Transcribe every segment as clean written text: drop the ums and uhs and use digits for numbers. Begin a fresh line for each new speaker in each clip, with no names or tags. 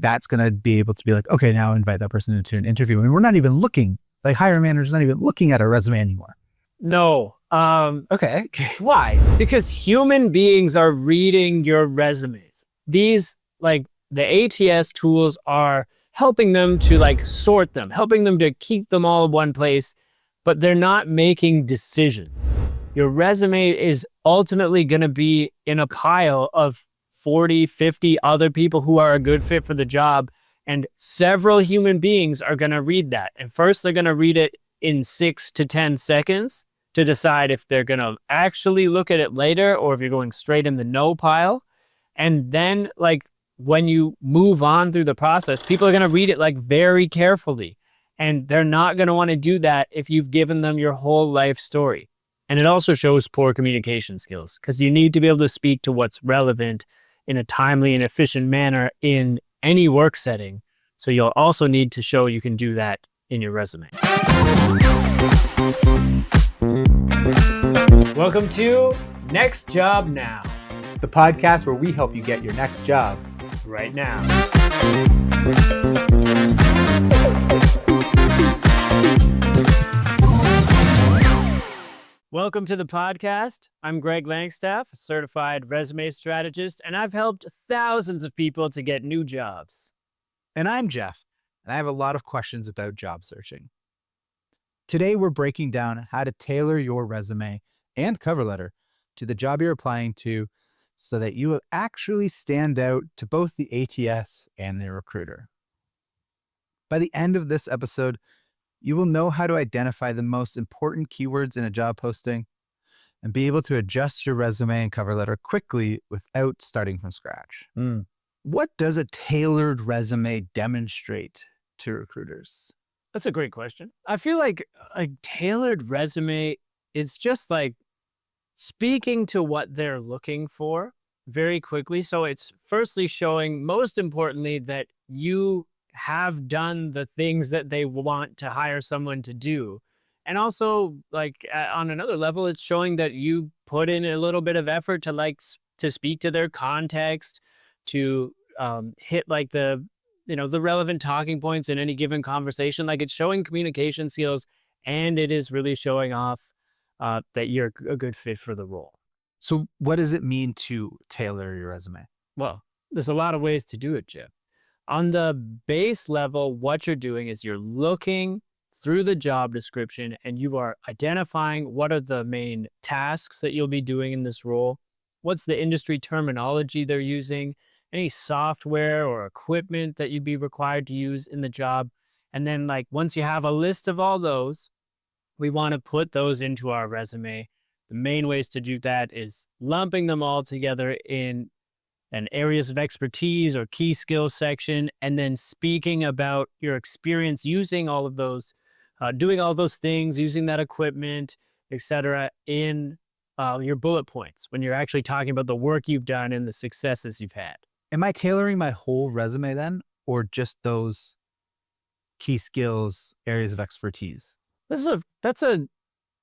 That's going to be able to be like, okay, now invite that person into an interview. And we're not even looking, like hiring managers not even looking at a resume anymore.
No.
Okay. Why?
Because human beings are reading your resumes. These, like, the ATS tools are helping them to sort them, helping them to keep them all in one place, but they're not making decisions. Your resume is ultimately going to be in a pile of 40, 50 other people who are a good fit for the job, and several human beings are going to read that. And first, they're going to read it in 6 to 10 seconds to decide if they're going to actually look at it later or if you're going straight in the no pile. And then, when you move on through the process, people are going to read it very carefully. And they're not going to want to do that if you've given them your whole life story. And it also shows poor communication skills, because you need to be able to speak to what's relevant in a timely and efficient manner in any work setting. So you'll also need to show you can do that in your resume. Welcome to Next Job Now,
The podcast where we help you get your next job
right now. Welcome to the podcast. I'm Greg Langstaff, a certified resume strategist, and I've helped thousands of people to get new jobs.
And I'm Jeff, and I have a lot of questions about job searching. Today, we're breaking down how to tailor your resume and cover letter to the job you're applying to so that you will actually stand out to both the ATS and the recruiter. By the end of this episode, you will know how to identify the most important keywords in a job posting and be able to adjust your resume and cover letter quickly without starting from scratch. What does a tailored resume demonstrate to recruiters?
That's a great question. I feel like a tailored resume, it's just speaking to what they're looking for very quickly. So it's firstly showing, most importantly, that you have done the things that they want to hire someone to do. And also, on another level, it's showing that you put in a little bit of effort to speak to their context, to hit the relevant talking points in any given conversation. It's showing communication skills, and it is really showing off that you're a good fit for the role.
So what does it mean to tailor your resume?
Well, there's a lot of ways to do it, Jeff. On the base level, what you're doing is you're looking through the job description and you are identifying what are the main tasks that you'll be doing in this role, what's the industry terminology they're using, any software or equipment that you'd be required to use in the job. And then once you have a list of all those, we want to put those into our resume. The main ways to do that is lumping them all together in an areas of expertise or key skills section, and then speaking about your experience using all of those, doing all those things, using that equipment, etc., in your bullet points when you're actually talking about the work you've done and the successes you've had.
Am I tailoring my whole resume then, or just those key skills, areas of expertise?
That's going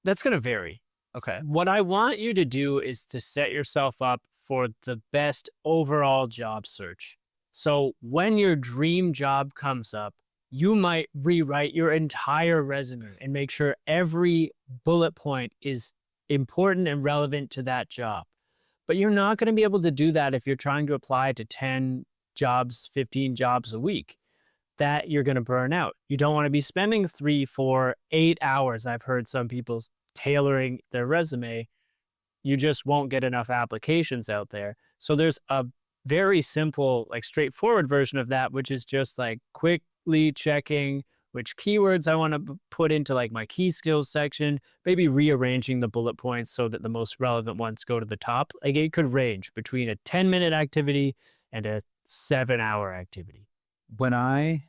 to vary.
Okay.
What I want you to do is to set yourself up for the best overall job search. So when your dream job comes up, you might rewrite your entire resume and make sure every bullet point is important and relevant to that job. But you're not going to be able to do that if you're trying to apply to 10 jobs, 15 jobs a week. That you're going to burn out. You don't want to be spending 3, 4, 8 hours. I've heard some people tailoring their resume. You just won't get enough applications out there. So there's a very simple, straightforward version of that, which is just quickly checking which keywords I want to put into my key skills section, maybe rearranging the bullet points so that the most relevant ones go to the top. It could range between a 10-minute activity and a 7-hour activity.
When I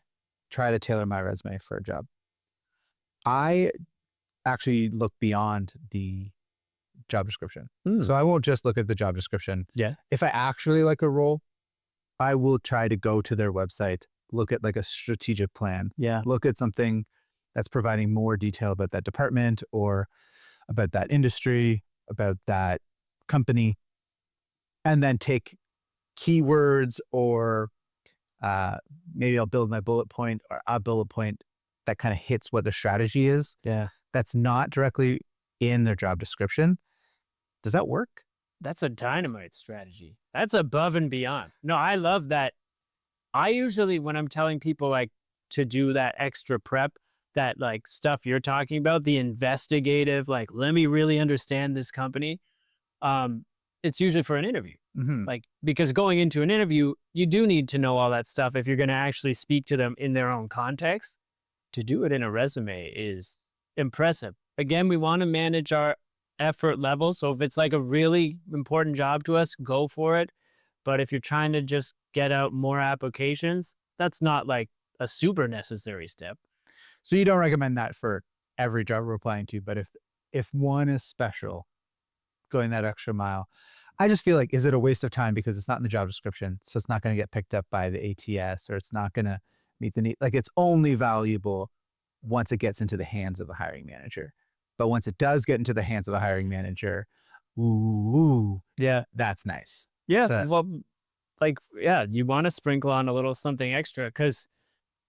try to tailor my resume for a job, I actually look beyond the job description. So I won't just look at the job description.
Yeah.
If I actually like a role, I will try to go to their website, look at a strategic plan.
Yeah.
Look at something that's providing more detail about that department or about that industry, about that company, and then take keywords or Maybe I'll build my bullet point or a bullet point that kind of hits what their strategy is.
Yeah.
That's not directly in their job description. Does that work?
That's a dynamite strategy. That's above and beyond. No, I love that. I usually, when I'm telling people like to do that extra prep, that like stuff you're talking about, the investigative, like, let me really understand this company. It's usually for an interview.
Mm-hmm.
Like, because going into an interview, you do need to know all that stuff if you're going to actually speak to them in their own context. To do it in a resume is impressive. Again, we want to manage our effort level. So if it's like a really important job to us, go for it. But if you're trying to just get out more applications, that's not like a super necessary step.
So you don't recommend that for every job we're applying to, but if one is special, going that extra mile, I just feel like, is it a waste of time because it's not in the job description, so it's not going to get picked up by the ATS, or it's not going to meet the need. Like, it's only valuable once it gets into the hands of a hiring manager. But once it does get into the hands of a hiring manager, ooh,
Yeah.
that's nice.
Yeah.
So-
Well, like, yeah, you want to sprinkle on a little something extra because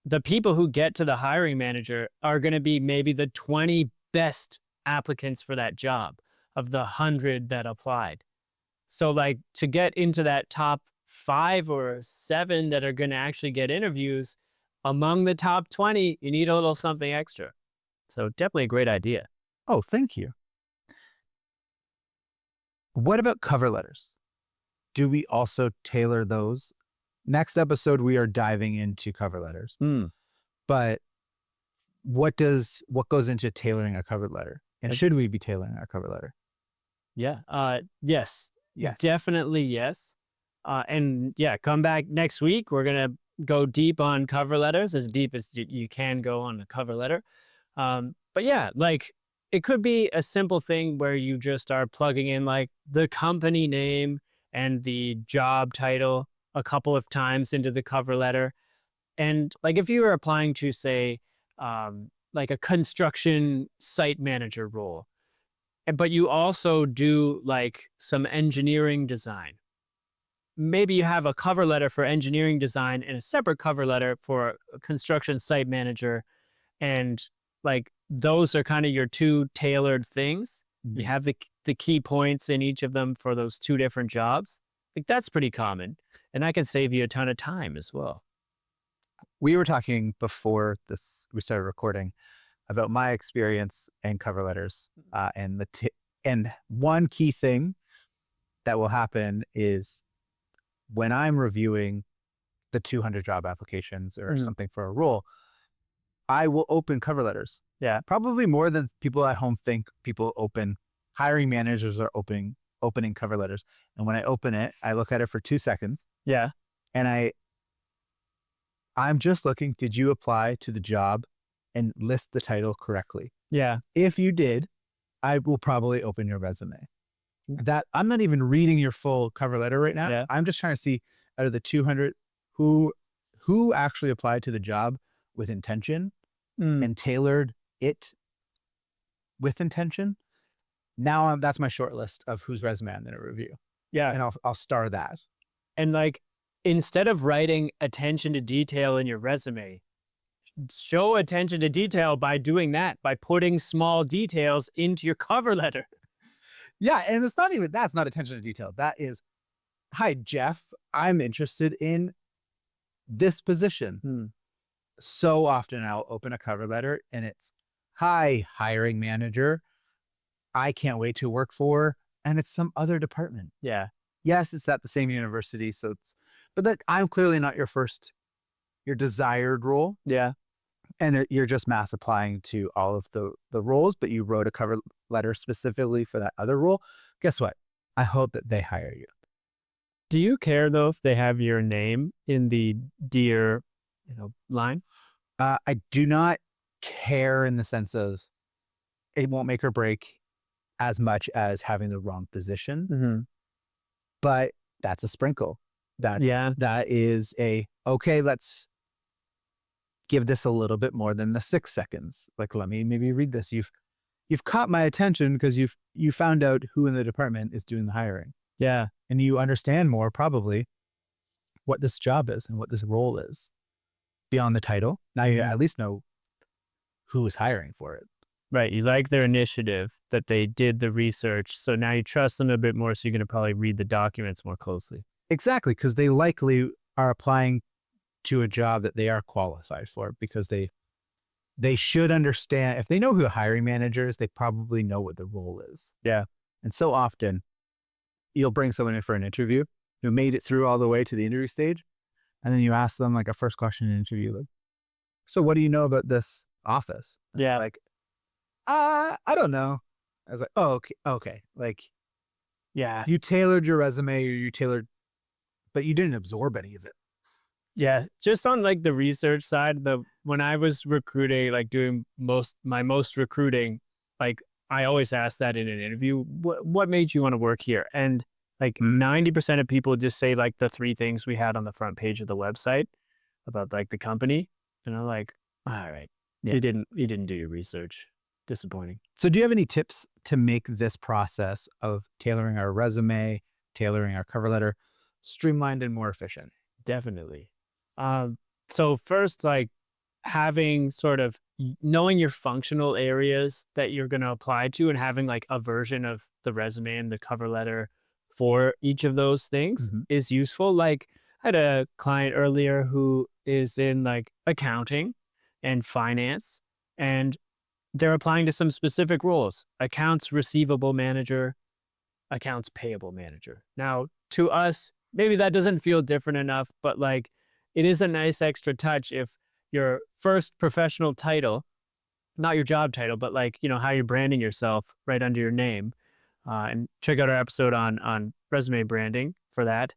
the people who get to the hiring manager are going to be maybe the 20 best applicants for that job of the 100 that applied. So like to get into that top 5 or 7 that are going to actually get interviews among the top 20, you need a little something extra. So definitely a great idea.
Oh, thank you. What about cover letters? Do we also tailor those? Next episode, we are diving into cover letters. But what goes into tailoring a cover letter? And should we be tailoring our cover letter?
Yeah. Yes.
Yes.
Definitely yes. And yeah, come back next week. We're going to go deep on cover letters, as deep as you can go on a cover letter. But yeah, like it could be a simple thing where you just are plugging in like the company name and the job title a couple of times into the cover letter. And like if you were applying to, say, like a construction site manager role, but you also do like some engineering design, maybe you have a cover letter for engineering design and a separate cover letter for a construction site manager. And like those are kind of your two tailored things.
Mm-hmm.
You have the key points in each of them for those two different jobs. Like that's pretty common. And that can save you a ton of time as well.
We were talking before we started recording about my experience and cover letters, and and one key thing that will happen is when I'm reviewing the 200 job applications or something for a role, I will open cover letters.
Yeah.
Probably more than people at home think hiring managers are opening cover letters. And when I open it, I look at it for 2 seconds.
Yeah.
And I'm just looking, did you apply to the job and list the title correctly?
Yeah.
If you did, I will probably open your resume. That I'm not even reading your full cover letter right now.
Yeah.
I'm just trying to see out of the 200 who actually applied to the job with intention and tailored it with intention. Now that's my short list of whose resume I'm going to review.
Yeah.
And I'll star that.
And like, instead of writing attention to detail in your resume, show attention to detail by doing that, by putting small details into your cover letter.
Yeah. And that's not attention to detail. That is, hi, Jeff, I'm interested in this position. So often I'll open a cover letter and it's, hi, hiring manager, I can't wait to work for, and it's some other department.
Yeah.
Yes, it's at the same university. But I'm clearly not your desired role.
Yeah.
And you're just mass applying to all of the roles, but you wrote a cover letter specifically for that other role. Guess what? I hope that they hire you.
Do you care though if they have your name in the dear, line?
I do not care in the sense of it won't make or break as much as having the wrong position, but that's a sprinkle. That is okay, let's give this a little bit more than the 6 seconds. Like, let me maybe read this. You've caught my attention because you found out who in the department is doing the hiring.
Yeah.
And you understand more probably what this job is and what this role is beyond the title. Now you at least know who is hiring for it.
Right. You like their initiative, that they did the research. So now you trust them a bit more. So you're going to probably read the documents more closely.
Exactly, because they likely are applying to a job that they are qualified for, because they should understand. If they know who the hiring manager is, they probably know what the role is.
Yeah.
And so often you'll bring someone in for an interview who made it through all the way to the interview stage. And then you ask them like a first question in an interview, like, so what do you know about this office?
Yeah.
Like, I don't know. I was like, oh, okay. Like,
Yeah.
you tailored your resume, but you didn't absorb any of it.
Yeah. Just on like the research side, when I was recruiting, like doing my most recruiting, like I always ask that in an interview, what made you want to work here? And like 90% of people just say like the 3 things we had on the front page of the website about like the company. And I'm like, all right, you didn't do your research. Disappointing.
So do you have any tips to make this process of tailoring our resume, tailoring our cover letter streamlined and more efficient?
Definitely. So first, like having sort of knowing your functional areas that you're going to apply to and having like a version of the resume and the cover letter for each of those things is useful. Like I had a client earlier who is in like accounting and finance, and they're applying to some specific roles: accounts receivable manager, accounts payable manager. Now, to us, maybe that doesn't feel different enough, but like it is a nice extra touch if your first professional title, not your job title, but like, you know, how you're branding yourself right under your name. And check out our episode on resume branding for that.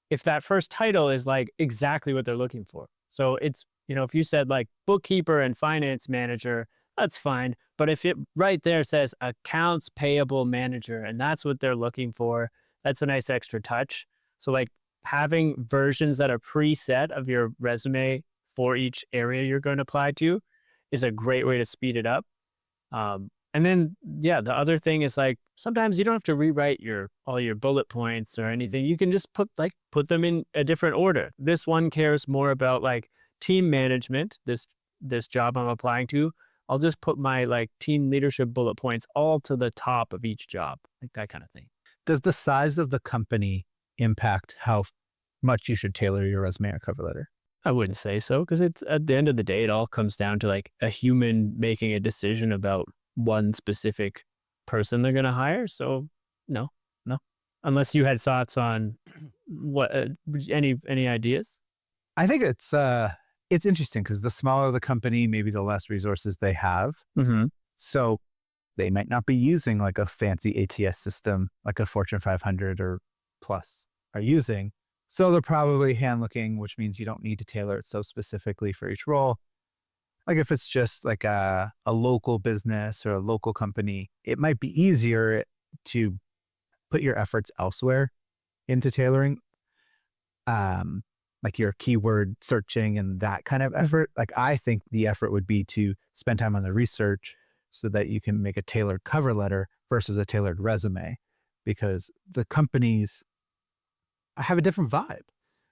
If that first title is like exactly what they're looking for. So it's, you know, if you said like bookkeeper and finance manager, that's fine. But if it right there says accounts payable manager and that's what they're looking for, that's a nice extra touch. So like having versions that are preset of your resume for each area you're going to apply to is a great way to speed it up. And then, yeah, the other thing is like sometimes you don't have to rewrite all your bullet points or anything. You can just put them in a different order. This one cares more about like team management, this job I'm applying to. I'll just put my like team leadership bullet points all to the top of each job, like that kind of thing.
Does the size of the company impact how much you should tailor your resume or cover letter?
I wouldn't say so, because it's at the end of the day, it all comes down to like a human making a decision about one specific person they're going to hire. So no, unless you had thoughts on what any ideas.
I think it's interesting because the smaller the company, maybe the less resources they have. So they might not be using like a fancy ATS system like a Fortune 500 or plus are using. So they're probably hand looking, which means you don't need to tailor it so specifically for each role. Like if it's just like a local business or a local company, it might be easier to put your efforts elsewhere into tailoring. Like your keyword searching and that kind of effort. Like I think the effort would be to spend time on the research so that you can make a tailored cover letter versus a tailored resume, because the companies have a different vibe.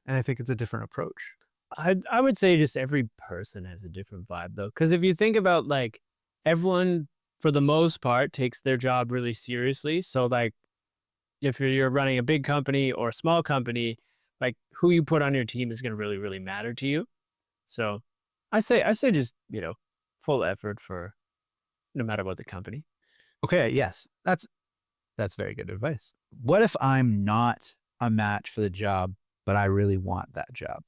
And I think it's a different approach.
I would say just every person has a different vibe though. Because if you think about like everyone for the most part takes their job really seriously. So like if you're running a big company or a small company, like who you put on your team is going to really, really matter to you. So I say just, you know, full effort for no matter what the company.
Okay. Yes. That's very good advice. What if I'm not a match for the job, but I really want that job?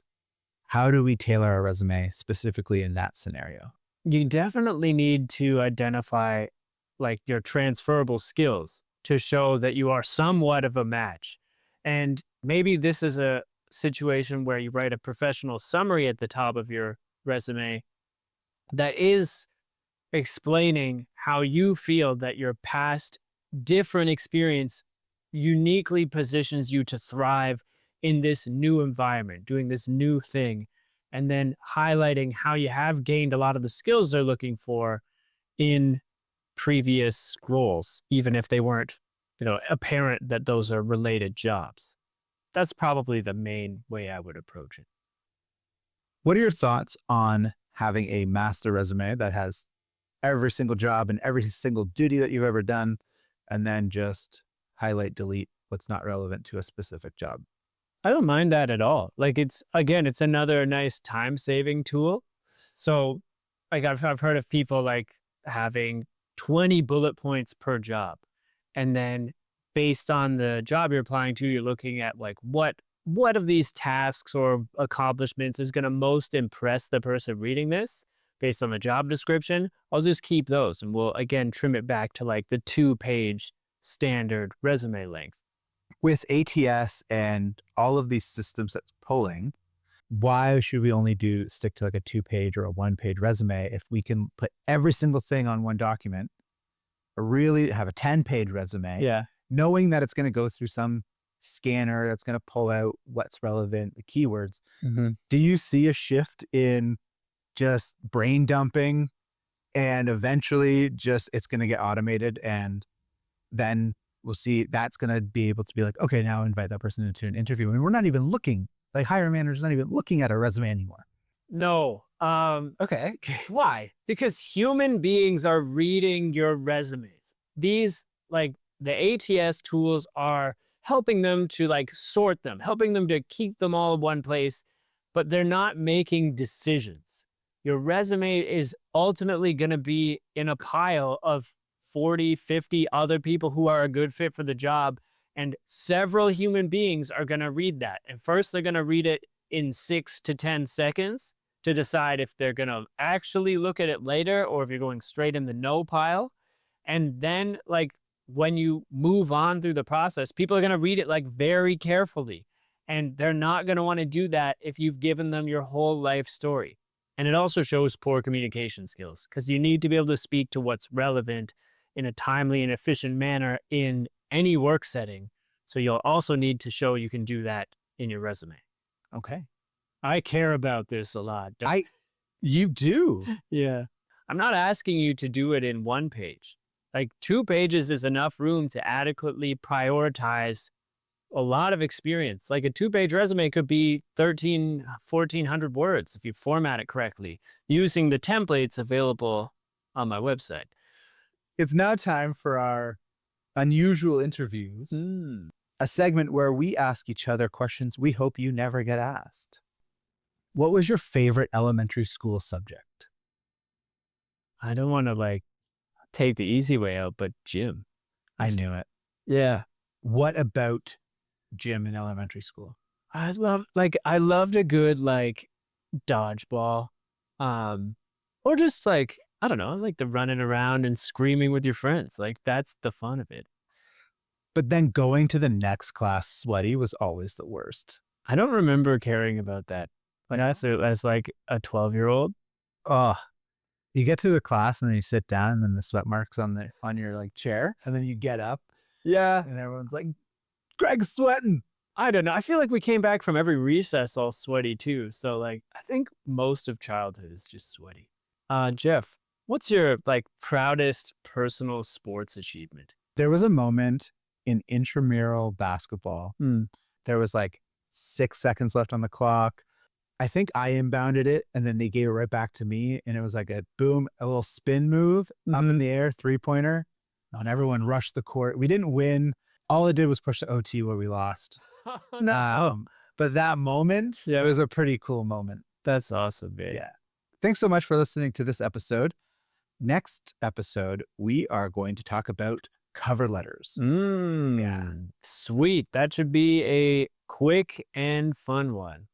How do we tailor our resume specifically in that scenario?
You definitely need to identify like your transferable skills to show that you are somewhat of a match. And maybe this is a situation where you write a professional summary at the top of your resume that is explaining how you feel that your past different experience uniquely positions you to thrive in this new environment, doing this new thing, and then highlighting how you have gained a lot of the skills they're looking for in previous roles, even if they weren't, you know, apparent that those are related jobs. That's probably the main way I would approach it.
What are your thoughts on having a master resume that has every single job and every single duty that you've ever done, and then just highlight, delete what's not relevant to a specific job?
I don't mind that at all. Like it's another nice time saving tool. So like I've heard of people like having 20 bullet points per job. And then based on the job you're applying to, you're looking at like what of these tasks or accomplishments is going to most impress the person reading this based on the job description. I'll just keep those and we'll again trim it back to like the 2-page standard resume length.
With ATS and all of these systems that's pulling, why should we only stick to like a 2-page or a 1-page resume if we can put every single thing on one document, or really have a 10-page resume,
Yeah.
knowing that it's going to go through some scanner that's going to pull out what's relevant, the keywords.
Mm-hmm.
Do you see a shift in just brain dumping, and eventually just it's going to get automated, and then we'll see that's going to be able to be like, okay, now invite that person into an interview, and we're not even looking, like hiring managers not even looking at a resume anymore?
No.
Okay. Why?
Because human beings are reading your resumes. These, like, the ATS tools are helping them to like sort them, helping them to keep them all in one place, but they're not making decisions. Your resume is ultimately going to be in a pile of 40, 50 other people who are a good fit for the job. And several human beings are going to read that. And first, they're going to read it in 6 to 10 seconds to decide if they're going to actually look at it later or if you're going straight in the no pile. And then, like, when you move on through the process, people are going to read it like very carefully. And they're not going to want to do that if you've given them your whole life story. And it also shows poor communication skills because you need to be able to speak to what's relevant in a timely and efficient manner in any work setting. So you'll also need to show you can do that in your resume.
Okay.
I care about this a lot.
You do.
Yeah. I'm not asking you to do it in 1 page. Like 2 pages is enough room to adequately prioritize a lot of experience. Like a 2-page resume could be 1,400 words if you format it correctly using the templates available on my website.
It's now time for our unusual interviews, a segment where we ask each other questions we hope you never get asked. What was your favorite elementary school subject?
I don't want to like take the easy way out, but gym.
I knew it.
Yeah.
What about gym in elementary school?
I loved a good like dodgeball. Or just like, I don't know, like the running around and screaming with your friends. Like that's the fun of it.
But then going to the next class sweaty was always the worst.
I don't remember caring about that. Like as like a 12-year-old.
Oh, you get to the class and then you sit down and then the sweat marks on your like chair, and then you get up
Yeah.
and everyone's like, Greg's sweating.
I don't know. I feel like we came back from every recess all sweaty too. So like I think most of childhood is just sweaty. Jeff, what's your like proudest personal sports achievement?
There was a moment in intramural basketball. There was like 6 seconds left on the clock. I think I inbounded it and then they gave it right back to me. And it was like a boom, a little spin move up in the air, 3-pointer. And everyone rushed the court. We didn't win. All it did was push to OT where we lost. But that moment, it was a pretty cool moment.
That's awesome, man.
Yeah. Thanks so much for listening to this episode. Next episode, we are going to talk about cover letters.
Yeah. Sweet. That should be a quick and fun one.